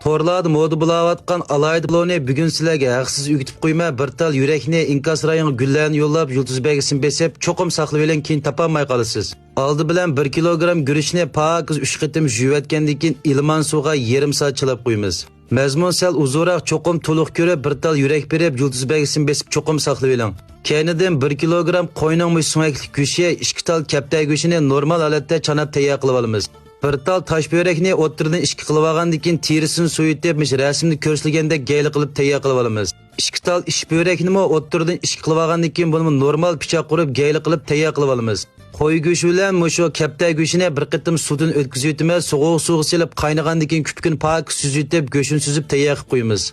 Torlarda moda bulayotgan alayda bloni bugun sizlarga haqsiz o'gitib qo'yma, bir tal yurakni inkas rayonga gullarni yo'llab yulduzbek ism besib, cho'qim saqlab oling, keyin topolmay qolasiz. Oldi bilan 1 kilogramm guruchni pakiz 3 qitim yuvayotgandan keyin ilman suvga yarim soat chilab qo'yamiz. Mazmun sal uzunroq cho'qim to'liq ko'rib, bir tal yurak berib, yulduzbek ism besib cho'qim saqlab oling. Keyinidan 1 kilogramm qo'yning sumaklik go'shti, 2 tal kapta go'shtini normal holatda chanab tayyor qilib olamiz. Bir tal tosh börekni o'ttirdan 2 qilib olgandan keyin terisini suyitib, rasmda ko'rsatilgandek gayli qilib tayyor qilib olamiz. 2 tal ish börekni o'ttirdan 2 qilib olgandan keyin buni normal pichoq qurib gayli qilib tayyor qilib olamiz. Qo'y go'shti bilan mushu kapta go'shtini bir qitim suvdan o'tkazib o'timiz, so'g'uq suvga silib qaynagandan keyin kupkun pak suzitib, go'shtini suzib tayyor qilib qo'yamiz.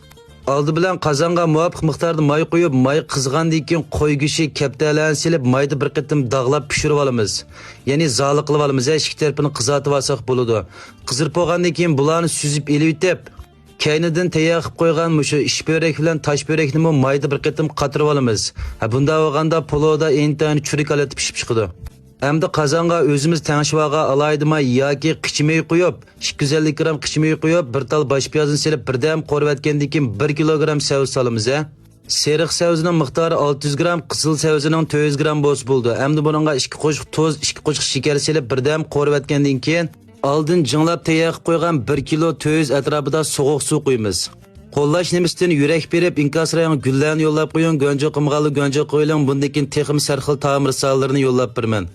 Oldi bilan qozonga muvofiq miqdorda may qo'yib, may qizgandan keyin qo'y go'shti kaptalarni silib, mayda bir qitim dog'lab pishirib olamiz. Ya'ni zoli qilib olamiz, ikki tarafini qizartib olsak bo'ladi. Qizirib olgandan keyin bularni suzib elitib, keynidan tayyor qilib qo'ygan mushu ish börek bilan tosh börekni mayda bir qitim qatirib olamiz. Bunda olganda poloda intayin churik holatda pishib chiqadi. Hamda qozonga o'zimiz tangishvaga alaydimi yoki qichimay qo'yib, 250 gram qichimay qo'yib, bir tal bosh piyozni silib, birdam qo'rvatgandan keyin 1 kilogram savuz solamiz. Seriq savuzining miqdori 600 gram, qizil savuzining 400 gram bo'lsa bo'ldi. Hamda buningga 2 qo'shiq tuz, 2 qo'shiq shakar silib, birdam qo'rvatgandan keyin oldin jinglab tayyor qo'ygan 1 kilo 400 atrofida sovuq suv qo'yamiz. Qo'llash nimasidan yurak berib, inkas rayonga gullarni yo'llab qo'ying, go'nja qimg'ali go'nja qo'yiling, bundan keyin texim sarxil ta'mir sollarini yo'llab berman.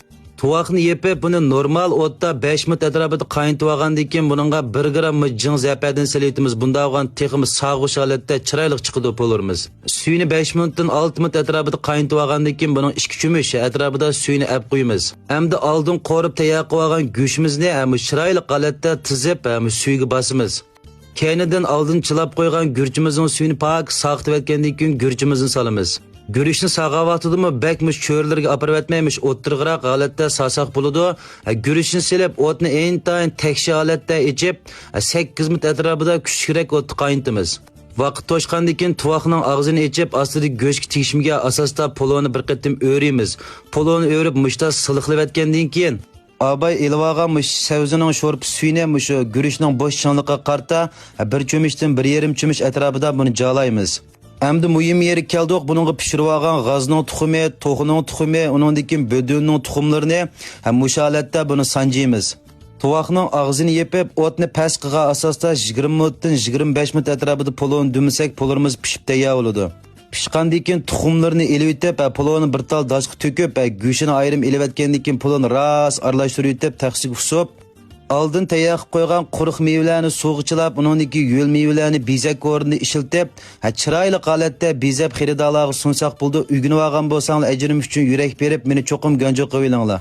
Tuvaqni yepib, buni normal o'tda 5 minut atrofida qaynatib olgandan keyin buningga 1 gram jing zapadin silitimiz. Bunda olgan teximiz sog'ush holatda chiroyli chiqadi bo'lurmiz. Suyini 5 minutdan 6 minut atrofida qaynatib olgandan keyin buning 2 cho'mish atrofida suyini olib qo'yamiz. Hamda oldin qo'rib tayyor qilib olgan go'shtimizni ham chiroyli holatda tizib, suyga bosamiz. Keynidan oldin chilab qo'ygan gurchimizning suyini pak saqitib etgandan keyin gurchimizni solamiz. Gurishni saqavatidimi bakmish cho'rlarga apirib etmaymish, o'ttirg'iroq holatda sasaq bo'ladi. Gurishni silib, o'tni intayin tekshi holatda ichib, 8 minut atrofida kuchliroq o'tni qaynatamiz. Vaqt to'shqandan keyin tuvoqning og'zini ichib, ostidagi go'shtga tegishmiga asosda poloni bir qitim o'raymiz. Poloni o'rib mushta siliqlab etgandan keyin Abay ilvagan savuzining sho'rpi suyini mushu gurishning bo'sh changliqqa qarta, bir cho'mishdan 1,5 cho'mish atrofida buni joylaymiz. Hamda muhim yeri keldik, buningga pishirib olgan g'azning tuxumi, to'xining tuxumi, uningdan keyin bo'donning tuxumlarini ham musholatda buni sanjiymiz. Tuvoqning og'zini yepib, o'tni past qilgan asosda 20 minutdan 25 minut atrofida polon dumisak, polarimiz pishib tayyor bo'ladi. Pishqandan keyin tuxumlarni elitib, polonni bir tal dashqa to'kib, go'shtini ayrim elitgandan keyin polonni ras aralashtirib yutib, taqsiga usib, oldin tayyor qo'ygan quruq mevalarni sug'chilab, uningdagi yo'l mevalarni bezak o'rnida ishiltib, chiroyli holatda bezab xaridorlarga sunsak bo'ldi. Uygunib olgan bo'lsanglar, ajrim uchun yurak berib, meni cho'qim go'nja qo'yinglar.